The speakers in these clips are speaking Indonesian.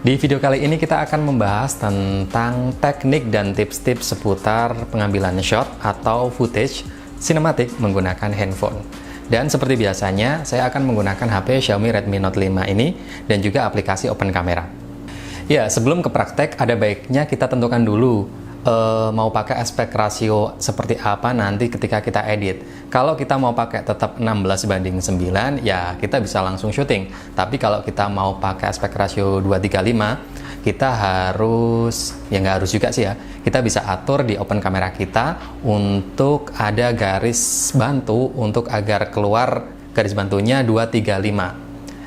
Di video kali ini kita akan membahas tentang teknik dan tips-tips seputar pengambilan shot atau footage sinematik menggunakan handphone. Dan seperti biasanya, saya akan menggunakan HP Xiaomi Redmi Note 5 ini dan juga aplikasi Open Camera. Ya, sebelum ke praktek, ada baiknya kita tentukan dulu mau pakai aspek rasio seperti apa nanti ketika kita edit. Kalau kita mau pakai tetap 16:9, ya kita bisa langsung syuting. Tapi kalau kita mau pakai aspek rasio 2:5, kita harus, ya nggak harus juga sih ya, kita bisa atur di open kamera kita untuk ada garis bantu untuk agar keluar garis bantunya 2:5.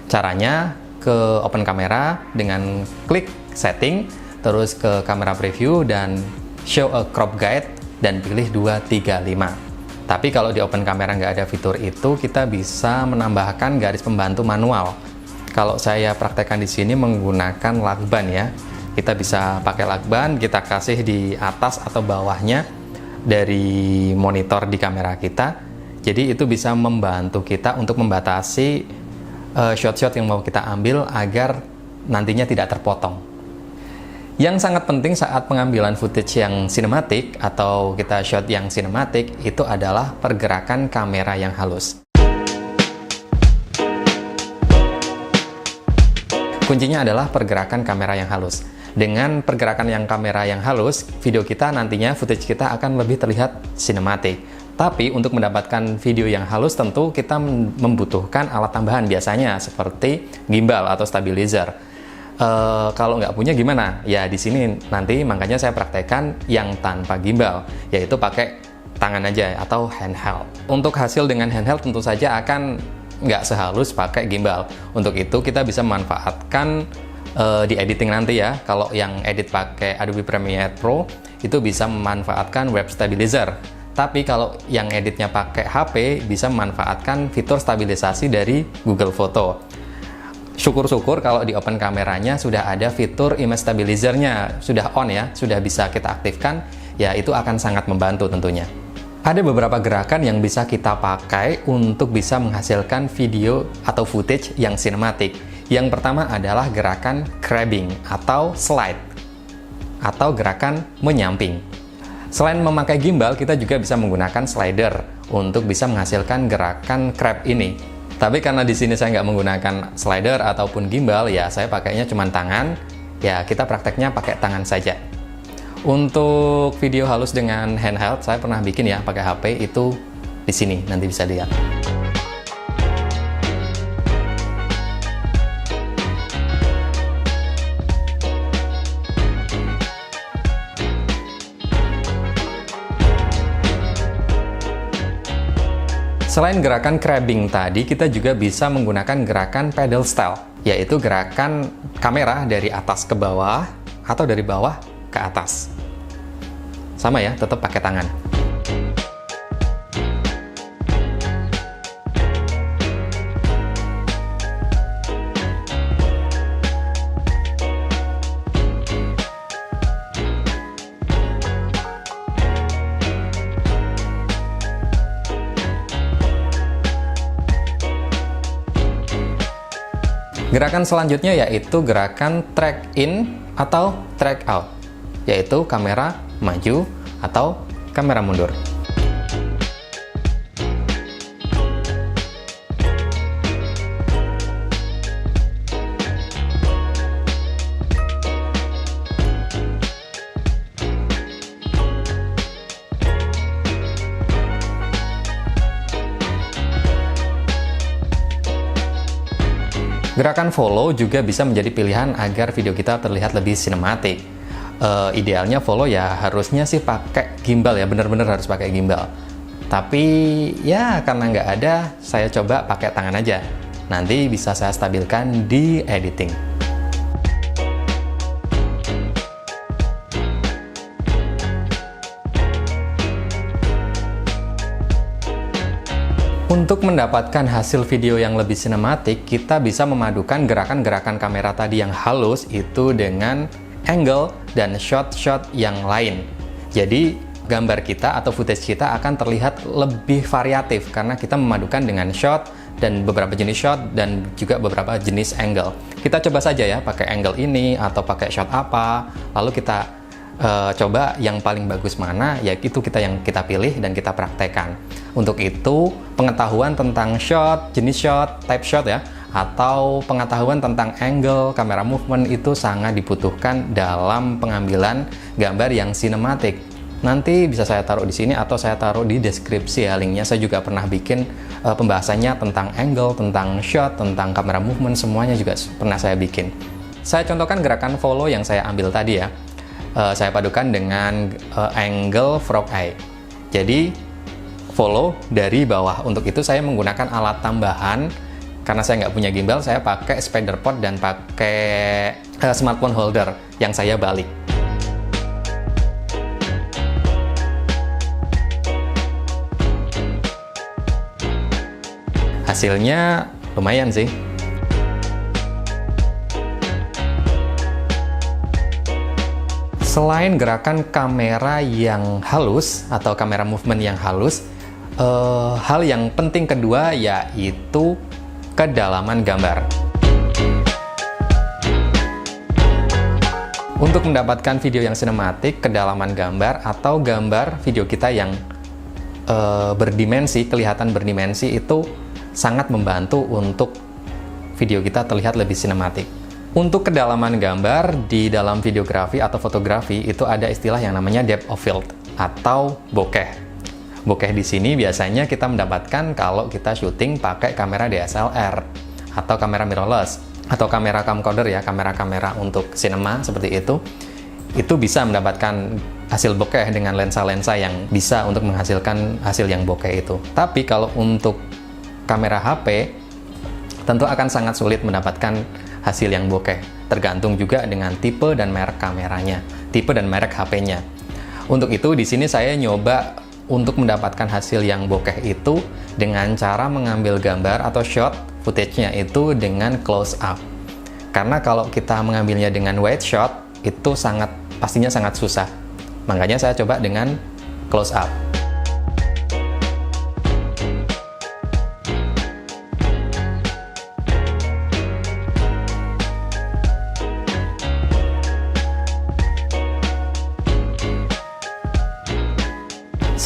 Caranya ke open kamera dengan klik setting, terus ke kamera preview dan show a crop guide dan pilih 2:5. Tapi kalau di open kamera nggak ada fitur itu, kita bisa menambahkan garis pembantu manual. Kalau saya praktekkan di sini menggunakan lakban ya. Kita bisa pakai lakban, kita kasih di atas atau bawahnya dari monitor di kamera kita. Jadi itu bisa membantu kita untuk membatasi shot-shot yang mau kita ambil agar nantinya tidak terpotong. Yang sangat penting saat pengambilan footage yang sinematik atau kita shot yang sinematik itu adalah pergerakan kamera yang halus. Kuncinya adalah pergerakan kamera yang halus. Dengan pergerakan kamera yang halus, video kita nantinya, footage kita akan lebih terlihat sinematik. Tapi untuk mendapatkan video yang halus tentu kita membutuhkan alat tambahan biasanya seperti gimbal atau stabilizer. Kalau nggak punya gimana? Ya di sini nanti makanya saya praktekkan yang tanpa gimbal, yaitu pakai tangan aja atau handheld. Untuk hasil dengan handheld tentu saja akan nggak sehalus pakai gimbal. Untuk itu kita bisa memanfaatkan di editing nanti ya. Kalau yang edit pakai Adobe Premiere Pro itu bisa memanfaatkan web stabilizer. Tapi kalau yang editnya pakai HP bisa memanfaatkan fitur stabilisasi dari Google Photo. Syukur-syukur kalau di open kameranya sudah ada fitur image stabilizer-nya, sudah on ya, sudah bisa kita aktifkan, ya itu akan sangat membantu tentunya. Ada beberapa gerakan yang bisa kita pakai untuk bisa menghasilkan video atau footage yang sinematik. Yang pertama adalah gerakan grabbing atau slide, atau gerakan menyamping. Selain memakai gimbal, kita juga bisa menggunakan slider untuk bisa menghasilkan gerakan grab ini. Tapi karena di sini saya nggak menggunakan slider ataupun gimbal, ya saya pakainya cuma tangan. Ya kita prakteknya pakai tangan saja. Untuk video halus dengan handheld, saya pernah bikin ya pakai HP itu di sini, nanti bisa lihat. Selain gerakan grabbing tadi, kita juga bisa menggunakan gerakan pedal style, yaitu gerakan kamera dari atas ke bawah atau dari bawah ke atas. Sama ya, tetap pakai tangan. Gerakan selanjutnya yaitu gerakan track in atau track out, yaitu kamera maju atau kamera mundur. Gerakan follow juga bisa menjadi pilihan agar video kita terlihat lebih sinematik. Idealnya follow ya harusnya sih pakai gimbal ya, bener-bener harus pakai gimbal. Tapi ya karena nggak ada, saya coba pakai tangan aja. Nanti bisa saya stabilkan di editing. Untuk mendapatkan hasil video yang lebih sinematik, kita bisa memadukan gerakan-gerakan kamera tadi yang halus itu dengan angle dan shot-shot yang lain. Jadi, gambar kita atau footage kita akan terlihat lebih variatif karena kita memadukan dengan shot dan beberapa jenis shot, dan juga beberapa jenis angle. Kita coba saja ya, pakai angle ini, atau pakai shot apa, lalu kita coba yang paling bagus mana, yaitu yang kita pilih dan kita praktekkan. Untuk itu, pengetahuan tentang shot, jenis shot, type shot ya, atau pengetahuan tentang angle, kamera movement itu sangat dibutuhkan dalam pengambilan gambar yang sinematik. Nanti bisa saya taruh di sini atau saya taruh di deskripsi ya linknya. Saya juga pernah bikin pembahasannya tentang angle, tentang shot, tentang kamera movement, semuanya juga pernah saya bikin. Saya contohkan gerakan follow yang saya ambil tadi ya. Saya padukan dengan angle frog eye. Jadi follow dari bawah. Untuk itu saya menggunakan alat tambahan. Karena saya nggak punya gimbal, saya pakai spider pod dan pakai smartphone holder yang saya balik. Hasilnya lumayan sih. Selain gerakan kamera yang halus atau kamera movement yang halus, hal yang penting kedua yaitu kedalaman gambar. Untuk mendapatkan video yang sinematik, kedalaman gambar atau gambar video kita yang berdimensi, kelihatan berdimensi, itu sangat membantu untuk video kita terlihat lebih sinematik. Untuk kedalaman gambar di dalam videografi atau fotografi itu ada istilah yang namanya depth of field atau bokeh. Bokeh di sini biasanya kita mendapatkan kalau kita syuting pakai kamera DSLR atau kamera mirrorless atau kamera camcorder ya, kamera-kamera untuk sinema seperti itu. Itu bisa mendapatkan hasil bokeh dengan lensa-lensa yang bisa untuk menghasilkan hasil yang bokeh itu. Tapi kalau untuk kamera HP tentu akan sangat sulit mendapatkan hasil yang bokeh, tergantung juga dengan tipe dan merek kameranya, tipe dan merek HP-nya. Untuk itu di sini saya nyoba untuk mendapatkan hasil yang bokeh itu dengan cara mengambil gambar atau shot footage-nya itu dengan close up. Karena kalau kita mengambilnya dengan wide shot itu pastinya sangat susah. Makanya saya coba dengan close up.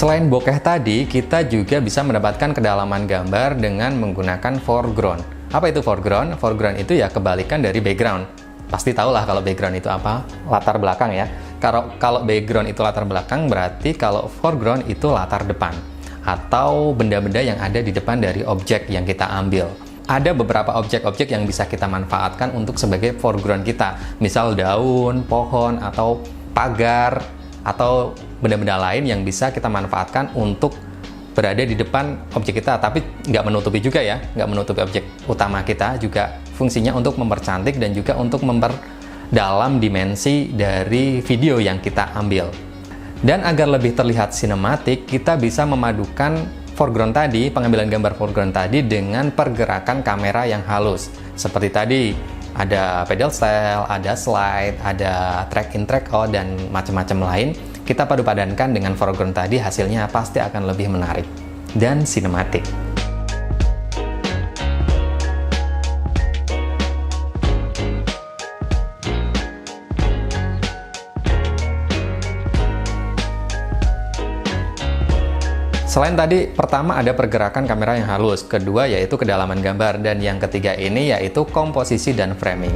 Selain bokeh tadi, kita juga bisa mendapatkan kedalaman gambar dengan menggunakan foreground. Apa itu foreground? Foreground itu ya kebalikan dari background. Pasti tahulah kalau background itu apa? Latar belakang ya. Kalau background itu latar belakang, berarti kalau foreground itu latar depan. Atau benda-benda yang ada di depan dari objek yang kita ambil. Ada beberapa objek-objek yang bisa kita manfaatkan untuk sebagai foreground kita. Misal daun, pohon, atau pagar, atau benda-benda lain yang bisa kita manfaatkan untuk berada di depan objek kita, tapi nggak menutupi juga ya, nggak menutupi objek utama kita, juga fungsinya untuk mempercantik dan juga untuk memperdalam dimensi dari video yang kita ambil. Dan agar lebih terlihat sinematik, kita bisa memadukan foreground tadi, pengambilan gambar foreground tadi dengan pergerakan kamera yang halus. Seperti tadi, ada pedal style, ada slide, ada track in, track out, dan macam-macam lain. Kita padu-padankan dengan foreground tadi, hasilnya pasti akan lebih menarik dan sinematik. Selain tadi, pertama ada pergerakan kamera yang halus, kedua yaitu kedalaman gambar, dan yang ketiga ini yaitu komposisi dan framing.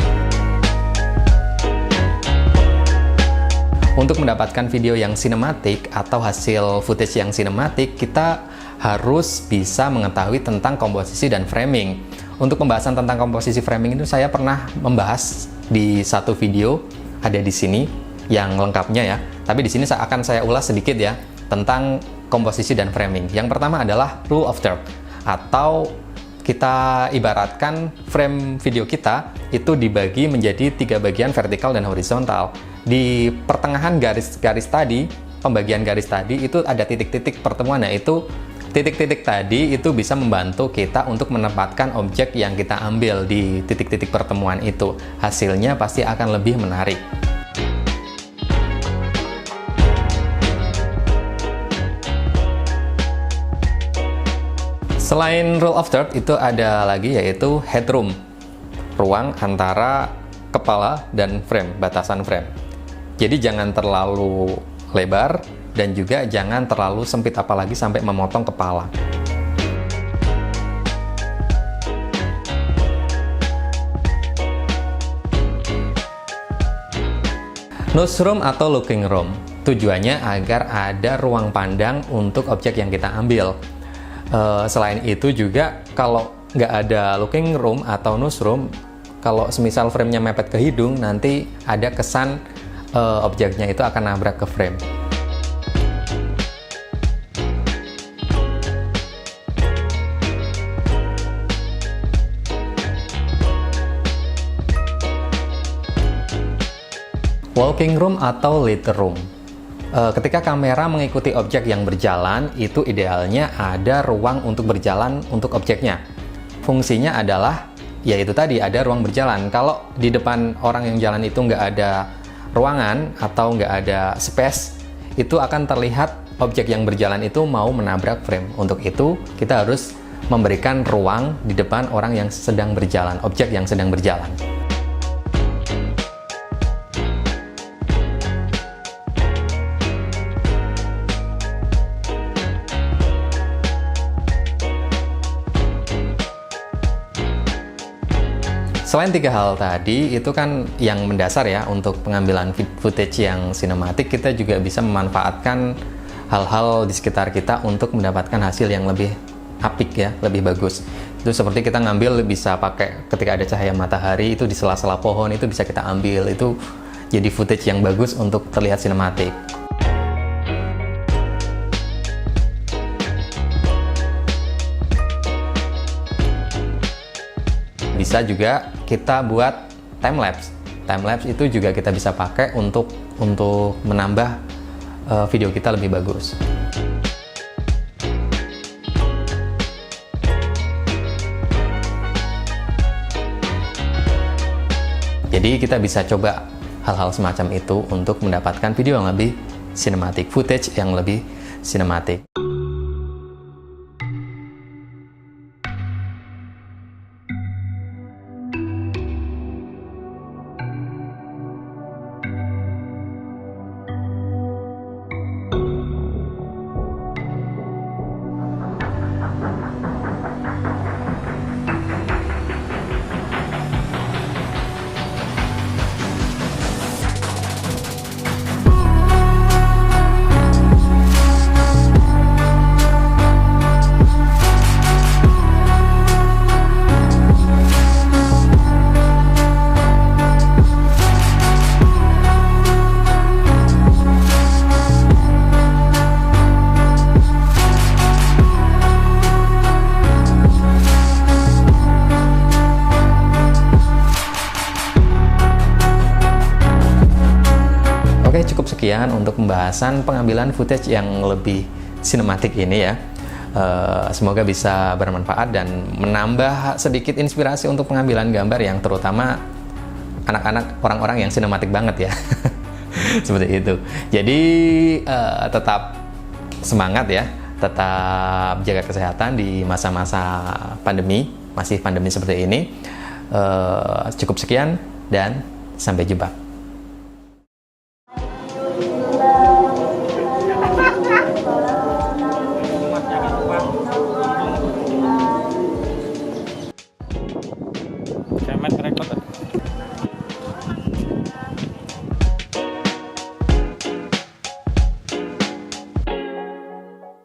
Untuk mendapatkan video yang sinematik atau hasil footage yang sinematik, kita harus bisa mengetahui tentang komposisi dan framing. Untuk pembahasan tentang komposisi framing itu saya pernah membahas di satu video, ada di sini yang lengkapnya ya. Tapi di sini akan saya ulas sedikit ya tentang komposisi dan framing. Yang pertama adalah rule of third, atau kita ibaratkan frame video kita itu dibagi menjadi 3 bagian, vertikal dan horizontal. Di pertengahan garis tadi, pembagian garis tadi itu ada titik-titik pertemuan. Nah, itu titik-titik tadi itu bisa membantu kita untuk menempatkan objek yang kita ambil di titik-titik pertemuan itu. Hasilnya pasti akan lebih menarik. Selain rule of third, itu ada lagi yaitu headroom, ruang antara kepala dan frame, batasan frame. Jadi jangan terlalu lebar dan juga jangan terlalu sempit, apalagi sampai memotong kepala. Newsroom atau looking room, tujuannya agar ada ruang pandang untuk objek yang kita ambil. Selain itu juga, kalau nggak ada looking room atau newsroom, kalau semisal framenya mepet ke hidung, nanti ada kesan objeknya itu akan nabrak ke frame. Walking room atau lead room. Ketika kamera mengikuti objek yang berjalan, itu idealnya ada ruang untuk berjalan untuk objeknya. Fungsinya adalah, yaitu tadi, ada ruang berjalan. Kalau di depan orang yang jalan itu nggak ada ruangan atau nggak ada space, itu akan terlihat objek yang berjalan itu mau menabrak frame. Untuk itu, kita harus memberikan ruang di depan orang yang sedang berjalan, objek yang sedang berjalan. Selain 3 hal tadi, itu kan yang mendasar ya untuk pengambilan footage yang sinematik, kita juga bisa memanfaatkan hal-hal di sekitar kita untuk mendapatkan hasil yang lebih apik ya, lebih bagus. Itu seperti kita ngambil, bisa pakai ketika ada cahaya matahari, itu di sela-sela pohon, itu bisa kita ambil, itu jadi footage yang bagus untuk terlihat sinematik. Bisa juga kita buat time lapse. Time lapse itu juga kita bisa pakai untuk menambah video kita lebih bagus. Jadi kita bisa coba hal-hal semacam itu untuk mendapatkan video yang lebih sinematik, footage yang lebih sinematik. Oke, cukup sekian untuk pembahasan pengambilan footage yang lebih sinematik ini ya. Semoga bisa bermanfaat dan menambah sedikit inspirasi untuk pengambilan gambar yang terutama anak-anak, orang-orang yang sinematik banget ya. Seperti itu. Jadi tetap semangat ya, tetap jaga kesehatan di masa-masa pandemi, masih pandemi seperti ini. Cukup sekian dan sampai jumpa.